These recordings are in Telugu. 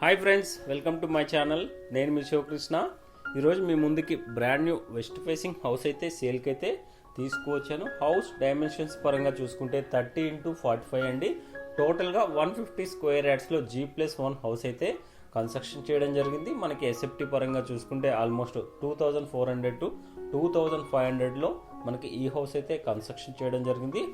Hi friends, welcome to my channel. నేను మీ శివకృష్ణ. ఈరోజు మీ ముందుకి brand new west facing house అయితే సేల్కి అయితే తీసుకువచ్చాను. హౌస్ డైమెన్షన్స్ పరంగా చూసుకుంటే 30x45 అండి. టోటల్గా 150 స్క్వేర్ యార్డ్స్లో G+1 హౌస్ అయితే కన్స్ట్రక్షన్ చేయడం జరిగింది. మనకి ఎస్ఎఫ్టీ పరంగా చూసుకుంటే ఆల్మోస్ట్ 2400 to 2500లో మనకి ఈ హౌస్ అయితే కన్స్ట్రక్షన్ చేయడం జరిగింది.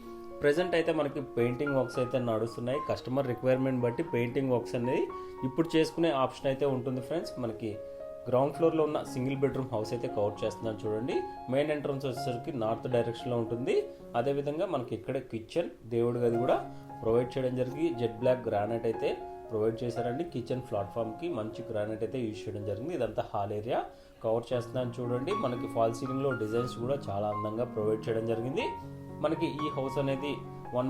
ప్రెజెంట్ అయితే మనకి పెయింటింగ్ వర్క్స్ అయితే నడుస్తున్నాయి. కస్టమర్ రిక్వైర్మెంట్ బట్టి పెయింటింగ్ వర్క్స్ అనేది ఇప్పుడు చేసుకునే ఆప్షన్ అయితే ఉంటుంది ఫ్రెండ్స్. మనకి గ్రౌండ్ ఫ్లోర్లో ఉన్న సింగిల్ బెడ్రూమ్ హౌస్ అయితే కవర్ చేస్తున్నాను చూడండి. మెయిన్ ఎంట్రన్స్ వచ్చేసరికి నార్త్ డైరెక్షన్లో ఉంటుంది. అదేవిధంగా మనకి ఇక్కడ కిచెన్, దేవుడి గది కూడా ప్రొవైడ్ చేయడం జరిగింది. జెడ్ బ్లాక్ గ్రానైట్ అయితే ప్రొవైడ్ చేశారండి. కిచెన్ ప్లాట్ఫామ్కి మంచి గ్రానైట్ అయితే యూజ్ చేయడం జరిగింది. ఇదంతా హాల్ ఏరియా కవర్ చేస్తున్నాను చూడండి. మనకి ఫాల్ సీలింగ్లో డిజైన్స్ కూడా చాలా అందంగా ప్రొవైడ్ చేయడం జరిగింది. మనకి ఈ హౌస్ అనేది 1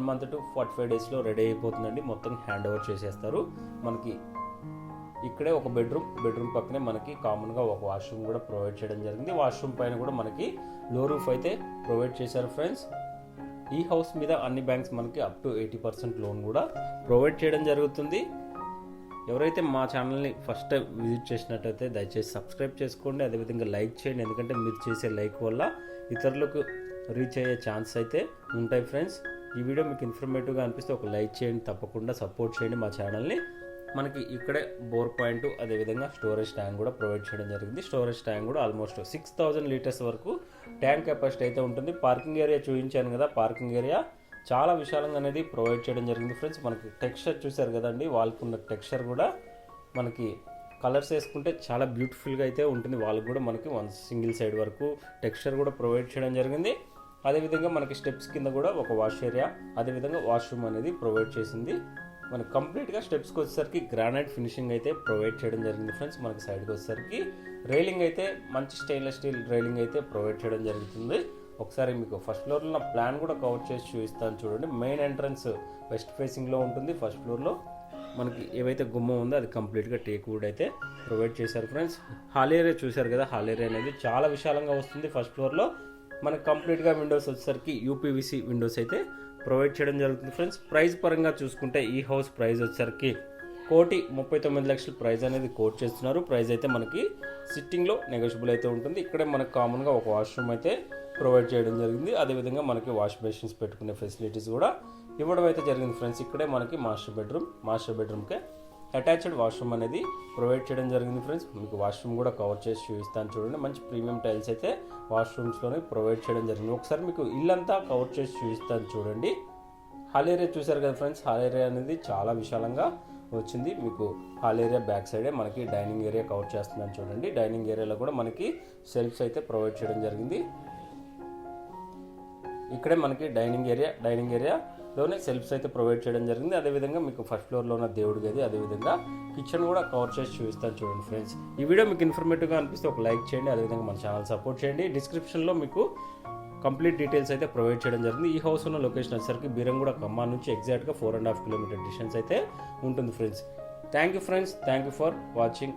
month to 45 daysలో రెడీ అయిపోతుందండి. మొత్తం హ్యాండ్ ఓవర్ చేసేస్తారు. మనకి ఇక్కడే ఒక బెడ్రూమ్ పక్కనే మనకి కామన్గా ఒక వాష్రూమ్ కూడా ప్రొవైడ్ చేయడం జరిగింది. వాష్రూమ్ పైన కూడా మనకి లో రూఫ్ అయితే ప్రొవైడ్ చేశారు ఫ్రెండ్స్. ఈ హౌస్ మీద అన్ని బ్యాంక్స్ మనకి అప్ టు 80% లోన్ కూడా ప్రొవైడ్ చేయడం జరుగుతుంది. ఎవరైతే మా ఛానల్ని ఫస్ట్ టైం విజిట్ చేసినట్టయితే దయచేసి సబ్స్క్రైబ్ చేసుకోండి. అదేవిధంగా లైక్ చేయండి. ఎందుకంటే మీరు చేసే లైక్ వల్ల ఇతరులకు రీచ్ అయ్యే ఛాన్స్ అయితే ఉంటాయి ఫ్రెండ్స్. ఈ వీడియో మీకు ఇన్ఫర్మేటివ్గా అనిపిస్తే ఒక లైక్ చేయండి. తప్పకుండా సపోర్ట్ చేయండి మా ఛానల్ని. మనకి ఇక్కడే బోర్ పాయింట్, అదేవిధంగా స్టోరేజ్ ట్యాంక్ కూడా ప్రొవైడ్ చేయడం జరిగింది. స్టోరేజ్ ట్యాంక్ కూడా ఆల్మోస్ట్ 6000 లీటర్స్ వరకు ట్యాంక్ కెపాసిటీ అయితే ఉంటుంది. పార్కింగ్ ఏరియా చూపించాను కదా, పార్కింగ్ ఏరియా చాలా విశాలంగా అనేది ప్రొవైడ్ చేయడం జరిగింది ఫ్రెండ్స్. మనకి టెక్స్చర్ చూసారు కదండి, వాళ్ళకు ఉన్న టెక్స్చర్ కూడా మనకి కలర్స్ వేసుకుంటే చాలా బ్యూటిఫుల్గా అయితే ఉంటుంది. వాళ్ళకు కూడా మనకి సింగిల్ సైడ్ వరకు టెక్స్చర్ కూడా ప్రొవైడ్ చేయడం జరిగింది. అదేవిధంగా మనకి స్టెప్స్ కింద కూడా ఒక వాష్ ఏరియా, అదేవిధంగా వాష్రూమ్ అనేది ప్రొవైడ్ చేసింది. మనకి కంప్లీట్గా స్టెప్స్కి వచ్చేసరికి గ్రానైట్ ఫినిషింగ్ అయితే ప్రొవైడ్ చేయడం జరిగింది ఫ్రెండ్స్. మనకి సైడ్కి వచ్చేసరికి రైలింగ్ అయితే మంచి స్టెయిన్లెస్ స్టీల్ రైలింగ్ అయితే ప్రొవైడ్ చేయడం జరుగుతుంది. ఒకసారి మీకు ఫస్ట్ ఫ్లోర్లో ఉన్న ప్లాన్ కూడా కవర్ చేసి చూపిస్తాను చూడండి. మెయిన్ ఎంట్రన్స్ వెస్ట్ ఫేసింగ్లో ఉంటుంది. ఫస్ట్ ఫ్లోర్లో మనకి ఏవైతే గుమ్మం ఉందో అది కంప్లీట్గా టేక్ వుడ్ అయితే ప్రొవైడ్ చేశారు ఫ్రెండ్స్. హాల్ ఏరియా చూశారు కదా, హాల్ ఏరియా అనేది చాలా విశాలంగా వస్తుంది. ఫస్ట్ ఫ్లోర్లో మనకి కంప్లీట్గా విండోస్ వచ్చేసరికి యూపీవీసీ విండోస్ అయితే ప్రొవైడ్ చేయడం జరుగుతుంది ఫ్రెండ్స్. ప్రైస్ పరంగా చూసుకుంటే ఈ హౌస్ ప్రైస్ వచ్చేసరికి 1,39,00,000 ప్రైస్ అనేది కోట్ చేస్తున్నారు. ప్రైస్ అయితే మనకి సిట్టింగ్లో నెగోషియబుల్ అయితే ఉంటుంది. ఇక్కడే మనకు కామన్గా ఒక వాష్రూమ్ అయితే ప్రొవైడ్ చేయడం జరిగింది. అదేవిధంగా మనకి వాష్ బేసిన్స్ పెట్టుకునే ఫెసిలిటీస్ కూడా ఇవ్వడం అయితే జరిగింది ఫ్రెండ్స్. ఇక్కడే మనకి మాస్టర్ బెడ్రూమ్కే అటాచ్డ్ వాష్రూమ్ అనేది ప్రొవైడ్ చేయడం జరిగింది ఫ్రెండ్స్. మీకు వాష్రూమ్ కూడా కవర్ చేసి చూపిస్తాను చూడండి. మంచి ప్రీమియం టైల్స్ అయితే వాష్రూమ్స్లోనే ప్రొవైడ్ చేయడం జరిగింది. ఒకసారి మీకు ఇల్లంతా కవర్ చేసి చూపిస్తాను చూడండి. హాల్ ఏరియా చూసారు కదా ఫ్రెండ్స్, హాల్ ఏరియా అనేది చాలా విశాలంగా వచ్చింది. మీకు హాల్ ఏరియా బ్యాక్ సైడే మనకి డైనింగ్ ఏరియా కవర్ చేస్తున్నాను చూడండి. డైనింగ్ ఏరియాలో కూడా మనకి సెల్ఫ్స్ అయితే ప్రొవైడ్ చేయడం జరిగింది. ఇక్కడే మనకి డైనింగ్ ఏరియాలోనే సెల్ఫ్స్ అయితే ప్రొవైడ్ చేయడం జరిగింది. అదేవిధంగా మీకు ఫస్ట్ ఫ్లోర్లో ఉన్న దేవుడి గది, అదేవిధంగా కిచెన్ కూడా కవర్ చేసి చూపిస్తాను చూడండి ఫ్రెండ్స్. ఈ వీడియో మీకు ఇన్ఫర్మేటివ్గా అనిపిస్తే ఒక లైక్ చేయండి. అదేవిధంగా మన ఛానల్ సపోర్ట్ చేయండి. డిస్క్రిప్షన్లో మీకు కంప్లీట్ డీటెయిల్స్ అయితే ప్రొవైడ్ చేయడం జరిగింది. ఈ హౌస్ ఉన్న లొకేషన్ వచ్చేసరికి బీరంగూడ ఖమ్మం నుంచి ఎగ్జాక్ట్గా 4.5 kilometer డిస్టెన్స్ అయితే ఉంటుంది friends. Thank you friends, thank you for watching.